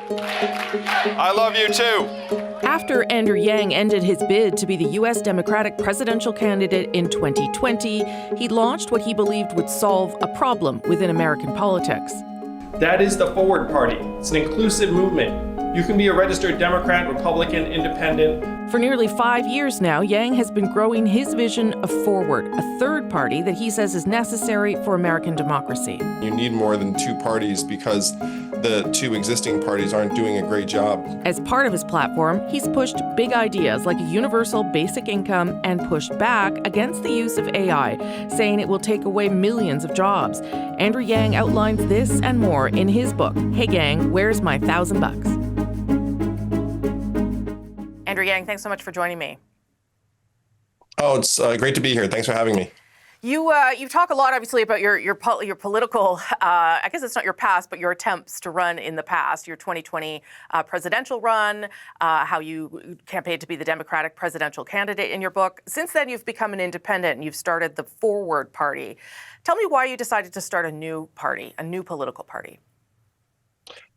I love you too. After Andrew Yang ended his bid to be the U.S. Democratic presidential candidate in 2020, he launched what he believed would solve a problem within American politics. That is the Forward Party. It's an inclusive movement. You can be a registered Democrat, Republican, Independent. For nearly 5 years now, Yang has been growing his vision of Forward, a third party that he says is necessary for American democracy. You need more than two parties because the two existing parties aren't doing a great job. As part of his platform, he's pushed big ideas like a universal basic income and pushed back against the use of AI, saying it will take away millions of jobs. Andrew Yang outlines this and more in his book, Hey Gang, Where's My $1,000? Andrew Yang, thanks so much for joining me. Oh, it's great to be here. Thanks for having me. You talk a lot, obviously, about your political, I guess it's not your past, but your attempts to run in the past, your 2020 presidential run, how you campaigned to be the Democratic presidential candidate in your book. Since then, you've become an independent and you've started the Forward Party. Tell me why you decided to start a new party, a new political party.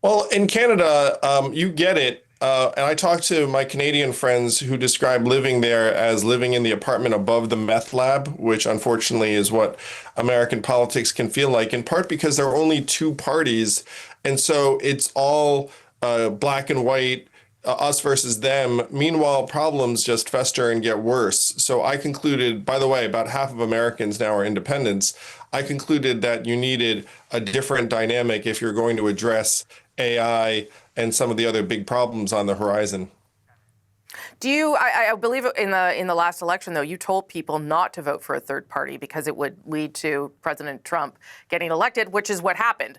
Well, in Canada, you get it. And I talked to my Canadian friends who describe living there as living in the apartment above the meth lab, which unfortunately is what American politics can feel like, in part because there are only two parties. And so it's all black and white, us versus them. Meanwhile, problems just fester and get worse. So I concluded, by the way, about half of Americans now are independents. I concluded that you needed a different dynamic if you're going to address AI and some of the other big problems on the horizon. Do you? I believe in the last election, though, you told people not to vote for a third party because it would lead to President Trump getting elected, which is what happened.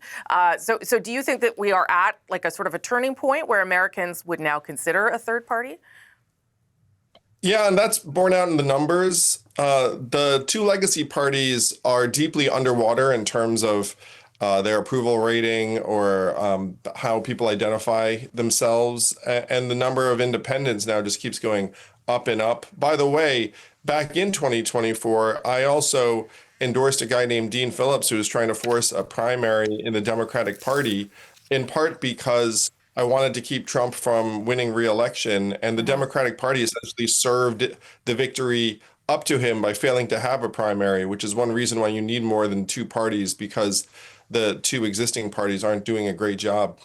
So do you think that we are at like a sort of a turning point where Americans would now consider a third party? Yeah, and that's borne out in the numbers. The two legacy parties are deeply underwater in terms of their approval rating or how people identify themselves. And the number of independents now just keeps going up and up. By the way, back in 2024, I also endorsed a guy named Dean Phillips who was trying to force a primary in the Democratic Party, in part because I wanted to keep Trump from winning re-election. And the Democratic Party essentially served the victory up to him by failing to have a primary, which is one reason why you need more than two parties, because the two existing parties aren't doing a great job.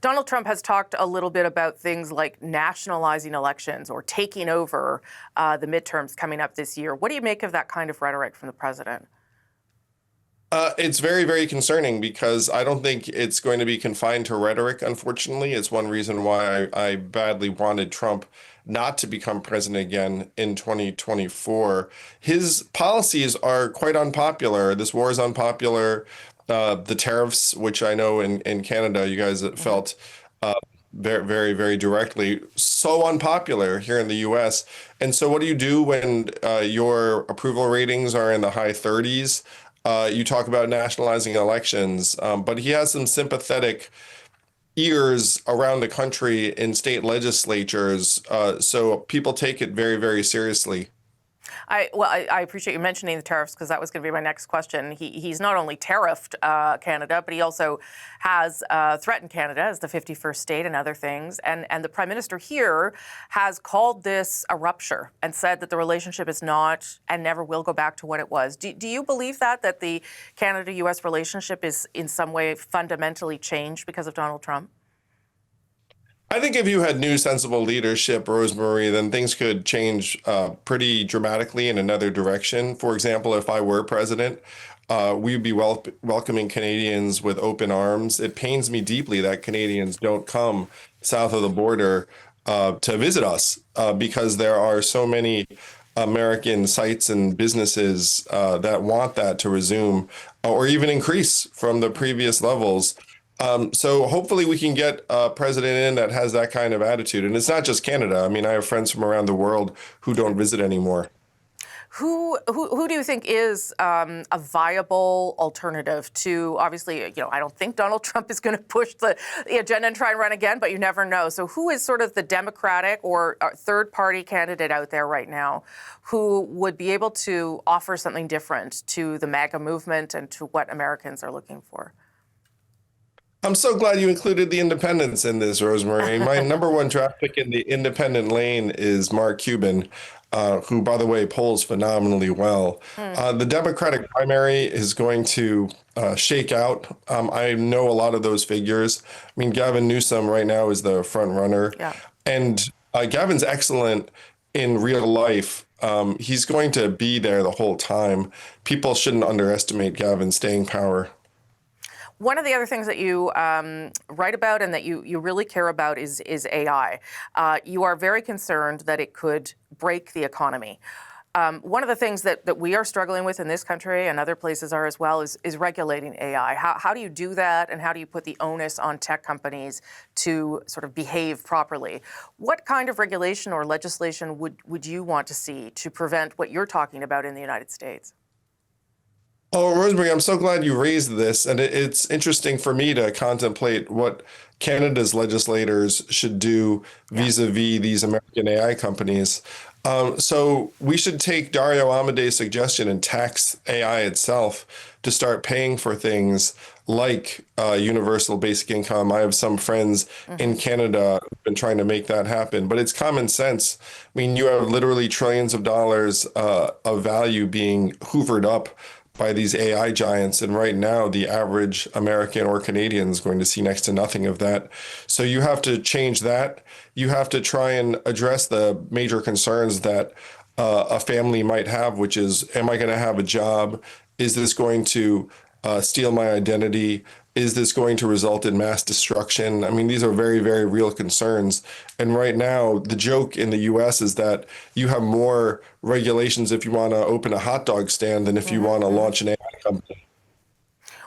Donald Trump has talked a little bit about things like nationalizing elections or taking over the midterms coming up this year. What do you make of that kind of rhetoric from the president? It's very, very concerning because I don't think it's going to be confined to rhetoric, unfortunately. It's one reason why I badly wanted Trump not to become president again in 2024. His policies are quite unpopular. This war is unpopular. The tariffs, which I know in Canada, you guys felt very, very, very directly, so unpopular here in the U.S. And so what do you do when your approval ratings are in the high 30s? You talk about nationalizing elections, but he has some sympathetic ears around the country in state legislatures. So people take it very, very seriously. I appreciate you mentioning the tariffs because that was going to be my next question. He's not only tariffed Canada, but he also has threatened Canada as the 51st state and other things. And the Prime Minister here has called this a rupture and said that the relationship is not and never will go back to what it was. Do you believe that the Canada-U.S. relationship is in some way fundamentally changed because of Donald Trump? I think if you had new, sensible leadership, Rosemary, then things could change pretty dramatically in another direction. For example, if I were president, we'd be welcoming Canadians with open arms. It pains me deeply that Canadians don't come south of the border to visit us because there are so many American sites and businesses that want that to resume or even increase from the previous levels. So hopefully we can get a president in that has that kind of attitude. And it's not just Canada. I mean, I have friends from around the world who don't visit anymore. Who do you think is a viable alternative to, obviously, I don't think Donald Trump is going to push the agenda and try and run again, but you never know. So who is sort of the Democratic or third party candidate out there right now who would be able to offer something different to the MAGA movement and to what Americans are looking for? I'm so glad you included the independents in this, Rosemary. My number one draft pick in the independent lane is Mark Cuban, who, by the way, polls phenomenally well. The Democratic primary is going to shake out. I know a lot of those figures. I mean, Gavin Newsom right now is the front runner. Yeah. And Gavin's excellent in real life. He's going to be there the whole time. People shouldn't underestimate Gavin's staying power. One of the other things that you write about and that you really care about is AI. You are very concerned that it could break the economy. One of the things that we are struggling with in this country and other places are as well is regulating AI. How do you do that, and how do you put the onus on tech companies to sort of behave properly? What kind of regulation or legislation would you want to see to prevent what you're talking about in the United States? Oh, Rosemary, I'm so glad you raised this. And it's interesting for me to contemplate what Canada's legislators should do vis-a-vis these American AI companies. So we should take Dario Amadei's suggestion and tax AI itself to start paying for things like universal basic income. I have some friends in Canada who've been trying to make that happen, but it's common sense. I mean, you have literally trillions of dollars of value being hoovered up by these AI giants. And right now, the average American or Canadian is going to see next to nothing of that. So you have to change that. You have to try and address the major concerns that a family might have, which is, am I going to have a job? Is this going to steal my identity? Is this going to result in mass destruction? I mean, these are very, very real concerns. And right now, the joke in the US is that you have more regulations if you want to open a hot dog stand than if you want to launch an AI company.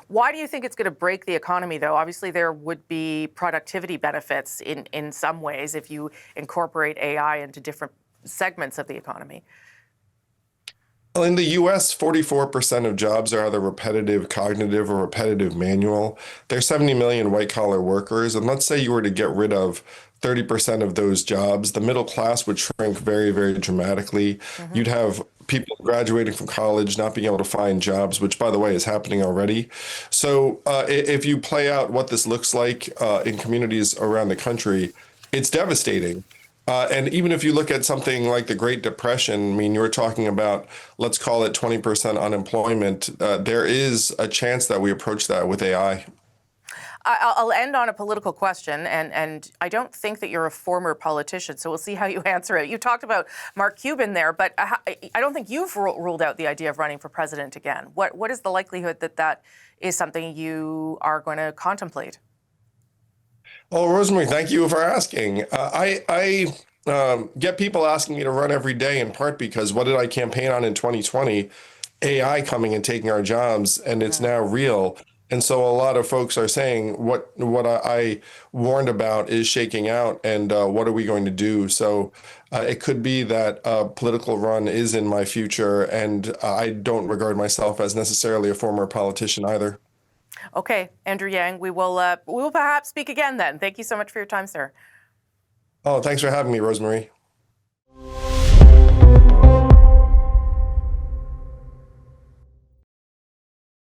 Why do you think it's going to break the economy, though? Obviously, there would be productivity benefits in some ways if you incorporate AI into different segments of the economy. Well, in the US, 44% of jobs are either repetitive cognitive or repetitive manual. There's 70 million white collar workers. And let's say you were to get rid of 30% of those jobs, the middle class would shrink very, very dramatically. You'd have people graduating from college not being able to find jobs, which, by the way, is happening already. So if you play out what this looks like in communities around the country, it's devastating. And even if you look at something like the Great Depression, I mean, you were talking about, let's call it 20% unemployment. There is a chance that we approach that with AI. I'll end on a political question, and I don't think that you're a former politician, so we'll see how you answer it. You talked about Mark Cuban there, but I don't think you've ruled out the idea of running for president again. What is the likelihood that that is something you are going to contemplate? Oh, Rosemary, thank you for asking. I get people asking me to run every day, in part because what did I campaign on in 2020? AI coming and taking our jobs, and it's now real. And so a lot of folks are saying what I warned about is shaking out, and what are we going to do? So it could be that a political run is in my future, and I don't regard myself as necessarily a former politician either. Okay, Andrew Yang, we will perhaps speak again then. Thank you so much for your time, sir. Oh, thanks for having me, Rosemary.